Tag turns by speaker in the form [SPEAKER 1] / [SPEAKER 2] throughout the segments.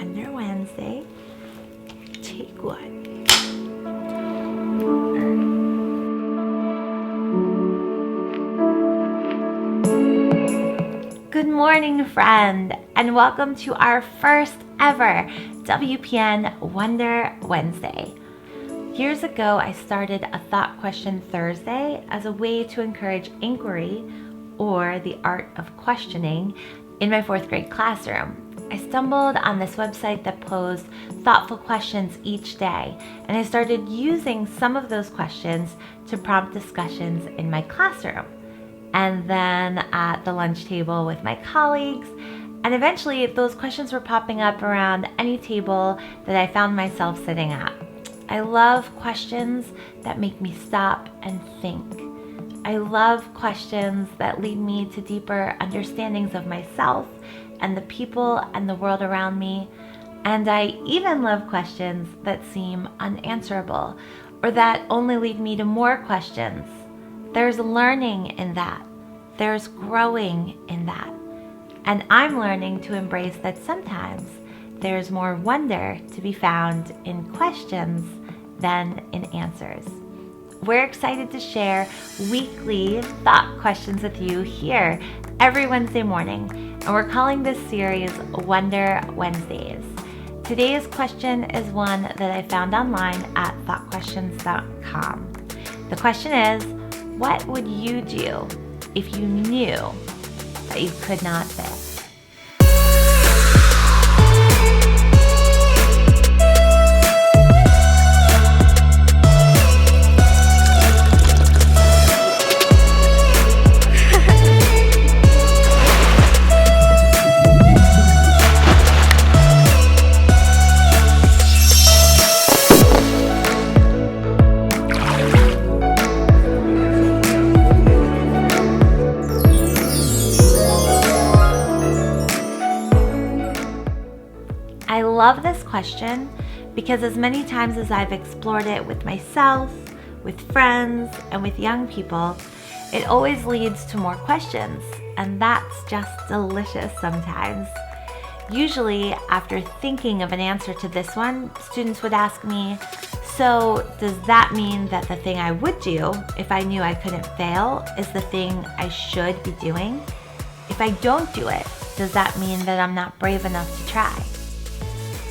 [SPEAKER 1] Wonder Wednesday. Take one. Good morning, friend, and welcome to our first ever WPN Wonder Wednesday. Years ago, I started a Thought Question Thursday as a way to encourage inquiry, or the art of questioning, in my fourth grade classroom. I stumbled on this website that posed thoughtful questions each day, and I started using some of those questions to prompt discussions in my classroom, and then at the lunch table with my colleagues, and eventually those questions were popping up around any table that I found myself sitting at. I love questions that make me stop and think. I love questions that lead me to deeper understandings of myself and the people and the world around me. And I even love questions that seem unanswerable or that only lead me to more questions. There's learning in that. There's growing in that. And I'm learning to embrace that sometimes there's more wonder to be found in questions than in answers. We're excited to share weekly thought questions with you here every Wednesday morning, and we're calling this series Wonder Wednesdays. Today's question is one that I found online at thoughtquestions.com. The question is, what would you do if you knew that you could not fail? I love this question because as many times as I've explored it with myself, with friends, and with young people, it always leads to more questions, and that's just delicious sometimes. Usually, after thinking of an answer to this one, students would ask me, so does that mean that the thing I would do if I knew I couldn't fail is the thing I should be doing? If I don't do it, does that mean that I'm not brave enough to try?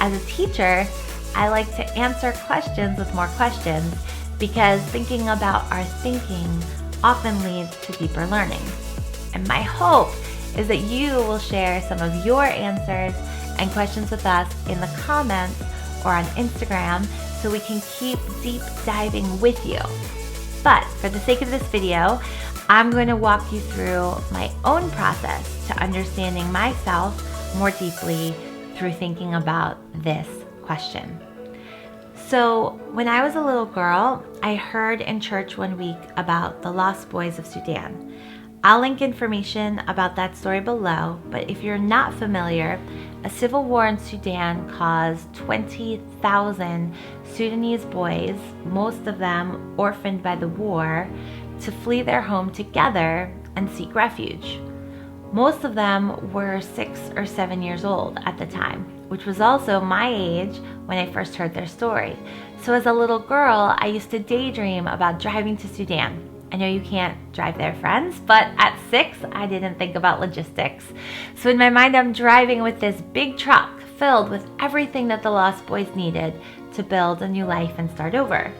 [SPEAKER 1] As a teacher, I like to answer questions with more questions because thinking about our thinking often leads to deeper learning. And my hope is that you will share some of your answers and questions with us in the comments or on Instagram so we can keep deep diving with you. But for the sake of this video, I'm going to walk you through my own process to understanding myself more deeply through thinking about this question. So when I was a little girl, I heard in church one week about the lost boys of Sudan. I'll link information about that story below, but if you're not familiar, a civil war in Sudan caused 20,000 Sudanese boys, most of them orphaned by the war, to flee their home together and seek refuge. Most of them were 6 or 7 years old at the time, which was also my age when I first heard their story. So as a little girl, I used to daydream about driving to Sudan. I know you can't drive there, friends, but at 6, I didn't think about logistics. So in my mind, I'm driving with this big truck filled with everything that the Lost Boys needed to build a new life and start over.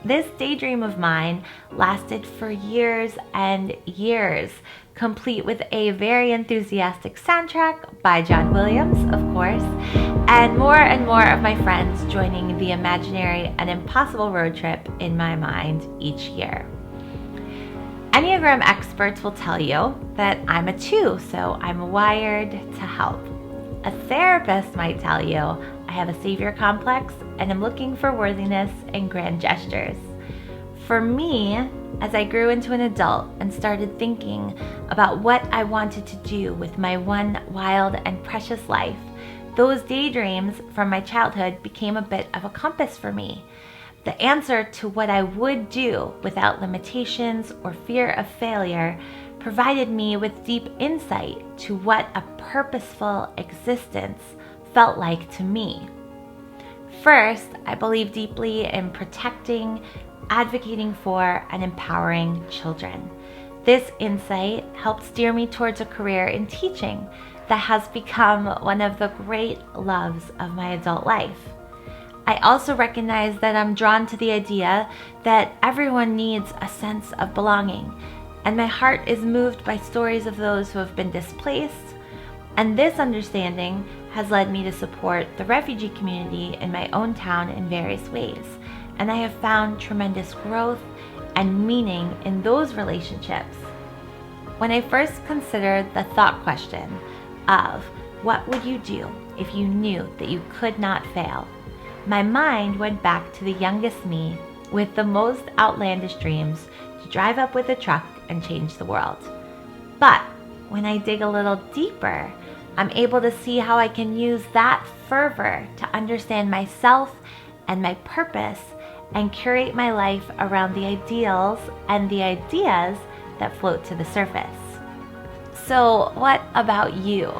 [SPEAKER 1] This daydream of mine lasted for years and years, complete with a very enthusiastic soundtrack by John Williams, of course, and more of my friends joining the imaginary and impossible road trip in my mind each year. Enneagram experts will tell you that I'm a 2, so I'm wired to help. A therapist might tell you I have a savior complex and I'm looking for worthiness and grand gestures. For me, as I grew into an adult and started thinking about what I wanted to do with my one wild and precious life, those daydreams from my childhood became a bit of a compass for me. The answer to what I would do without limitations or fear of failure provided me with deep insight to what a purposeful existence felt like to me. First, I believe deeply in protecting, advocating for, and empowering children. This insight helped steer me towards a career in teaching that has become one of the great loves of my adult life. I also recognize that I'm drawn to the idea that everyone needs a sense of belonging, and my heart is moved by stories of those who have been displaced, and this understanding has led me to support the refugee community in my own town in various ways, and I have found tremendous growth and meaning in those relationships. When I first considered the thought question of what would you do if you knew that you could not fail, my mind went back to the youngest me with the most outlandish dreams to drive up with a truck and change the world. But when I dig a little deeper, I'm able to see how I can use that fervor to understand myself and my purpose and curate my life around the ideals and the ideas that float to the surface. So what about you?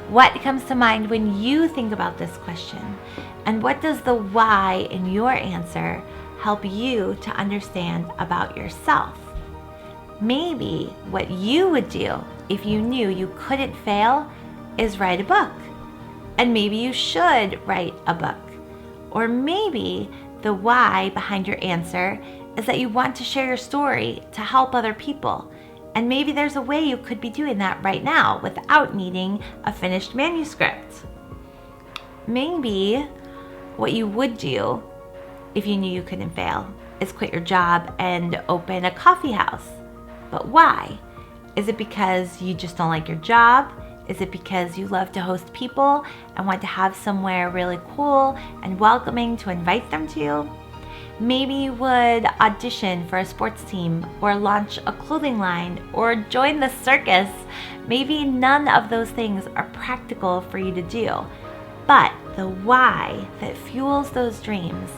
[SPEAKER 1] What comes to mind when you think about this question? And what does the why in your answer help you to understand about yourself? Maybe what you would do if you knew you couldn't fail is write a book. And maybe you should write a book. Or maybe the why behind your answer is that you want to share your story to help other people. And maybe there's a way you could be doing that right now without needing a finished manuscript. Maybe what you would do if you knew you couldn't fail is quit your job and open a coffee house. But why? Is it because you just don't like your job? Is it because you love to host people and want to have somewhere really cool and welcoming to invite them to? Maybe you would audition for a sports team or launch a clothing line or join the circus. Maybe none of those things are practical for you to do, but the why that fuels those dreams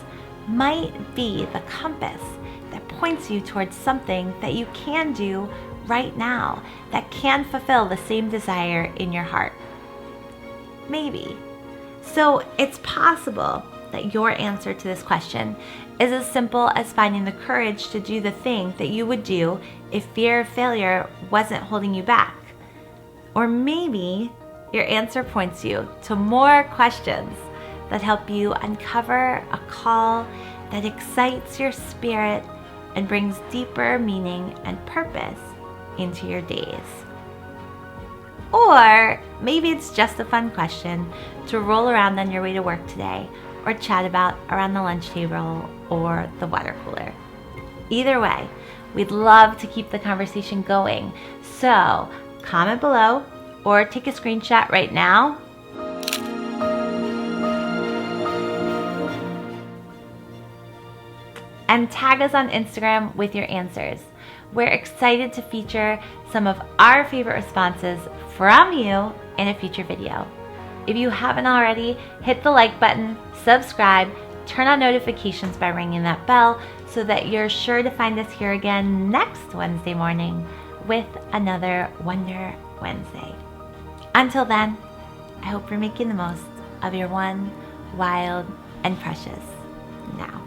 [SPEAKER 1] might be the compass that points you towards something that you can do right now that can fulfill the same desire in your heart. Maybe. So it's possible that your answer to this question is as simple as finding the courage to do the thing that you would do if fear of failure wasn't holding you back. Or maybe your answer points you to more questions that help you uncover a call that excites your spirit and brings deeper meaning and purpose into your days. Or maybe it's just a fun question to roll around on your way to work today or chat about around the lunch table or the water cooler. Either way, we'd love to keep the conversation going. So comment below or take a screenshot right now. And tag us on Instagram with your answers. We're excited to feature some of our favorite responses from you in a future video. If you haven't already, hit the like button, subscribe, turn on notifications by ringing that bell so that you're sure to find us here again next Wednesday morning with another Wonder Wednesday. Until then, I hope you're making the most of your one wild and precious now.